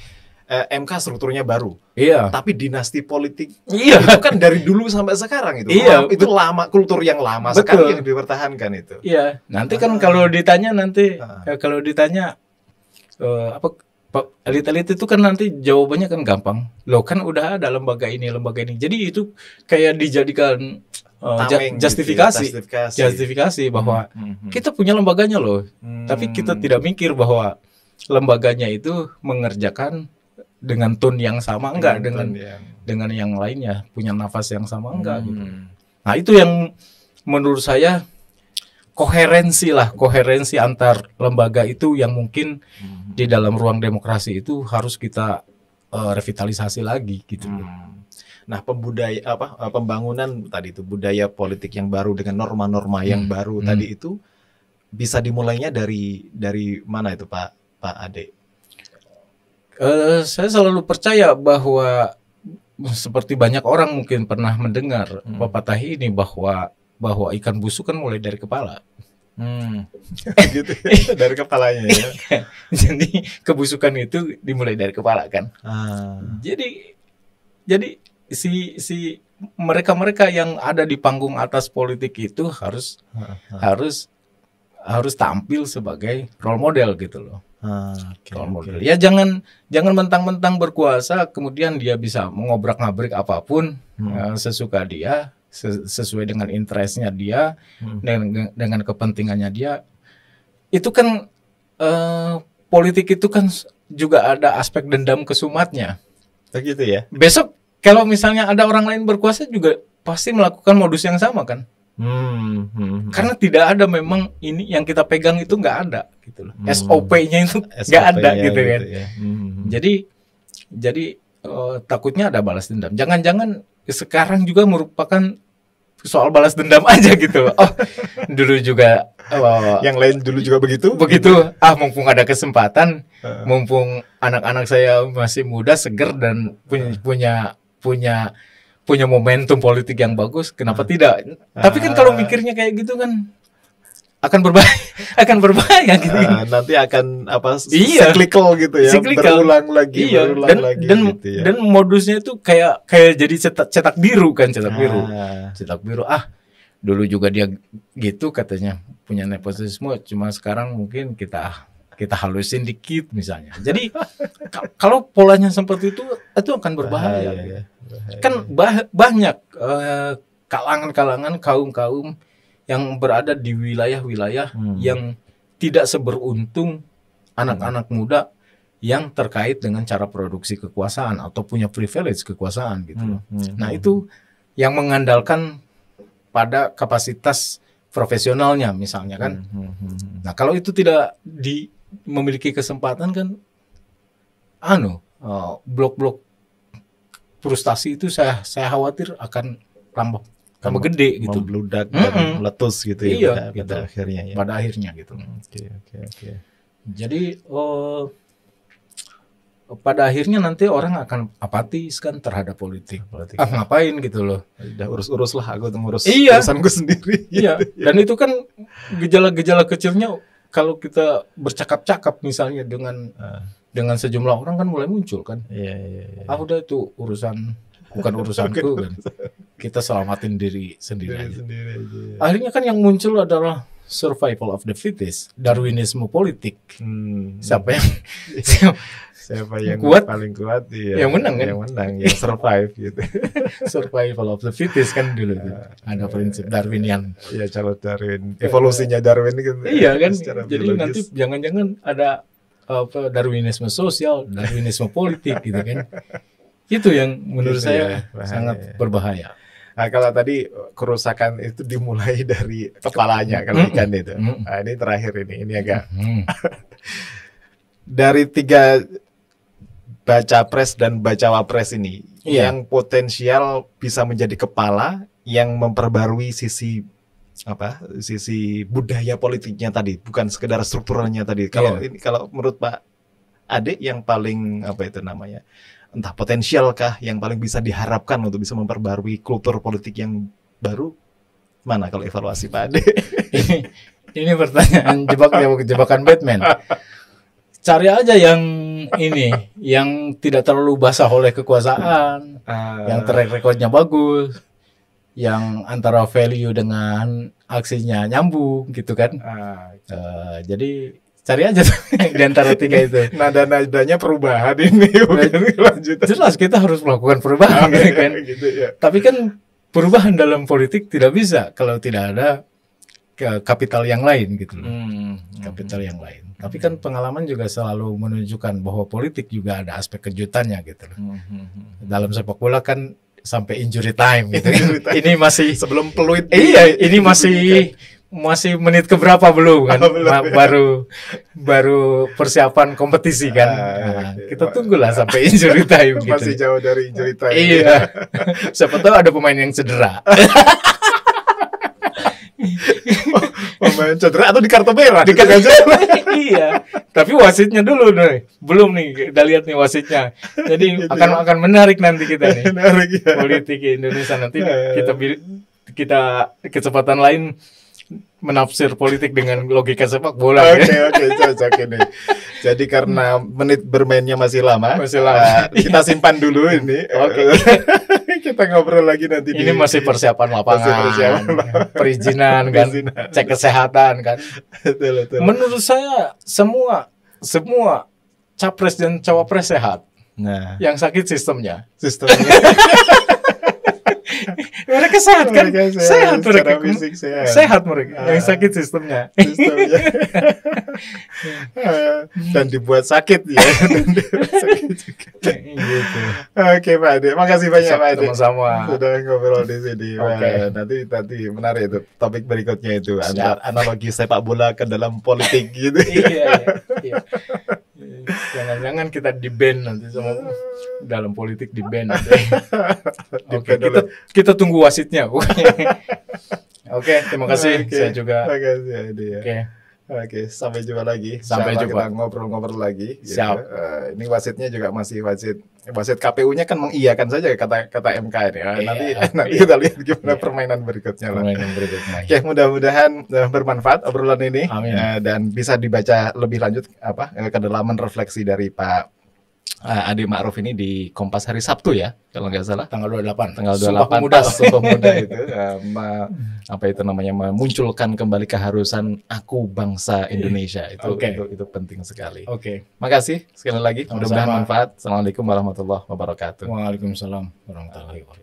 MK strukturnya baru. Iya. Tapi dinasti politik itu kan dari dulu sampai sekarang itu. Iya. Itu lama, kultur yang lama sekali yang dipertahankan itu. Iya. Nanti kan kalau ditanya elit-elit itu kan nanti jawabannya kan gampang. Loh kan udah ada lembaga ini. Jadi itu kayak dijadikan justifikasi bahwa kita punya lembaganya loh. Tapi kita tidak mikir bahwa lembaganya itu mengerjakan dengan tone yang sama enggak dengan yang lainnya, punya nafas yang sama enggak gitu. Nah, itu yang menurut saya koherensi antar lembaga itu yang mungkin di dalam ruang demokrasi itu harus kita revitalisasi lagi gitu. Nah, pembangunan tadi itu budaya politik yang baru dengan norma-norma yang baru tadi itu bisa dimulainya dari mana itu Pak Ade? Saya selalu percaya bahwa seperti banyak orang mungkin pernah mendengar pepatah ini bahwa ikan busuk kan mulai dari kepala. Gitu ya, dari kepalanya ya. Jadi kebusukan itu dimulai dari kepala kan. Jadi si mereka yang ada di panggung atas politik itu harus tampil sebagai role model gitu loh. Role model. Ya jangan mentang-mentang berkuasa kemudian dia bisa mengobrak-ngabrik apapun sesuka dia, sesuai dengan interestnya dia, dengan kepentingannya dia. Itu kan politik itu kan juga ada aspek dendam kesumatnya. Begitu ya. Besok kalau misalnya ada orang lain berkuasa juga pasti melakukan modus yang sama kan. Karena tidak ada memang ini yang kita pegang itu nggak ada gitu loh. SOP-nya itu nggak ada gitu kan. Ya. Jadi takutnya ada balas dendam. Jangan-jangan sekarang juga merupakan soal balas dendam aja gitu. Oh, dulu juga yang lain dulu juga begitu. Mumpung ada kesempatan, mumpung anak-anak saya masih muda, seger dan punya punya momentum politik yang bagus, kenapa tidak? Tapi kan kalau mikirnya kayak gitu kan akan berbahaya gitu. Nanti akan iya, cyclical gitu ya, berulang lagi, iya. berulang lagi gitu ya. Dan modusnya itu kayak jadi cetak biru kan, cetak biru. Dulu juga dia gitu katanya punya nepotisme, cuma sekarang mungkin kita halusin dikit misalnya. Jadi kalau polanya seperti itu akan berbahaya. Bahaya. Kan banyak kalangan-kalangan, kaum-kaum yang berada di wilayah-wilayah yang tidak seberuntung anak-anak muda yang terkait dengan cara produksi kekuasaan atau punya privilege kekuasaan gitu. Nah, itu yang mengandalkan pada kapasitas profesionalnya misalnya kan. Nah, kalau itu tidak memiliki kesempatan kan blok-blok frustasi itu saya khawatir akan tambah gede gitu, membludak dan meletus gitu ya pada akhirnya gitu. Oke. Jadi pada akhirnya nanti orang akan apatis kan terhadap politik. Ngapain gitu loh. Udah urus lah, aku ngurus iya. urusanku sendiri. Iya. Dan itu kan gejala-gejala kecilnya kalau kita bercakap-cakap misalnya dengan sejumlah orang kan mulai muncul kan. Iya. Udah itu bukan urusanku kan. Kita selamatin diri sendiri aja. Akhirnya kan yang muncul adalah survival of the fittest, Darwinisme politik. Siapa yang kuat, paling kuat yang menang kan? Yang menang, yang survive gitu. Survival of the fittest kan dulu itu. Ada prinsip Darwinian. Iya, Charles Darwin. Evolusinya Darwin gitu. Iya kan. Jadi nanti jangan-jangan ada Darwinisme sosial, Darwinisme politik gitu kan. Itu yang menurut saya sangat berbahaya. Nah, kalau tadi kerusakan itu dimulai dari kepalanya kalau ikan itu. Nah, ini terakhir ini agak dari 3 baca pres dan baca wapres ini yang potensial bisa menjadi kepala yang memperbarui sisi budaya politiknya tadi, bukan sekedar strukturalnya tadi. Kalau menurut Pak Ade yang paling entah potensialkah yang paling bisa diharapkan untuk bisa memperbarui kultur politik yang baru, mana kalau evaluasi Pak Ade? Ini pertanyaan jebakan Batman. Cari aja yang tidak terlalu basah oleh kekuasaan, yang track recordnya bagus, yang antara value dengan aksinya nyambung gitu kan. Jadi cari aja di antara 3 itu. Nada-nadanya perubahan ini. Jelas kita harus melakukan perubahan kan. Gitu, ya. Tapi kan perubahan dalam politik tidak bisa kalau tidak ada kapital yang lain gitu. Kapital yang lain. Tapi kan pengalaman juga selalu menunjukkan bahwa politik juga ada aspek kejutannya gitu. Dalam sepak bola kan sampai injury time gitu. Ini masih sebelum peluit. Iya, ini masih menit keberapa belum kan? baru persiapan kompetisi kan. Kita tunggulah sampai injury time gitu. Masih jauh dari injury time. Iya. Siapa tahu ada pemain yang cedera. Pemain cedera atau di kartu merah? Iya. Tapi wasitnya dulu nih. Belum nih, kita lihat nih wasitnya. Jadi akan menarik nanti kita nih. Menarik ya. Politik Indonesia nanti kita kesempatan lain menafsir politik dengan logika sepak bola. Oke, cocok ini. Jadi karena menit bermainnya masih lama. Kita simpan dulu ini. Oke. Kita ngobrol lagi nanti. Ini masih persiapan lapangan, perizinan kan, cek kesehatan kan. Betul. Menurut saya semua capres dan cawapres sehat. Nah, yang sakit sistemnya. Mereka sehat kan? Sehat mereka. Fisik sehat mereka. Yang sakit sistemnya. Dan dibuat sakit ya. Gitu. Oke Pak Ade, makasih banyak Pak Ade. Sama-sama. Sudah ngobrol di sini. Okay. Nanti menarik itu topik berikutnya itu analogi sepak bola ke dalam politik gitu. Iya. Jangan-jangan kita di-ban nanti sama dalam politik di-ban. Oke, kita tunggu wasitnya. Oke, terima kasih. Saya juga. Terima kasih Ade ya. Oke. Oke, sampai jumpa lagi. Sampai Insyaallah jumpa. kita ngobrol-ngobrol lagi. Gitu. Siap. Ini wasitnya juga masih wasit KPU-nya kan mengiyakan saja kata MK ini. Nanti kita lihat gimana permainan berikutnya lah. Permainan berikutnya. Oke, mudah-mudahan bermanfaat obrolan ini. Amin. Dan bisa dibaca lebih lanjut kedalaman refleksi dari Pak Ade Ma'ruf ini di Kompas hari Sabtu ya, kalau nggak salah. Tanggal 28. Tanggal 28 Sumpah Pemuda. Sumpah Pemuda itu apa itu namanya, memunculkan kembali keharusan aku bangsa Indonesia. Itu penting sekali. Oke. Makasih sekali lagi. Mudah-mudahan Sama-sama. manfaat. Assalamualaikum warahmatullahi wabarakatuh. Waalaikumsalam warahmatullahi wabarakatuh.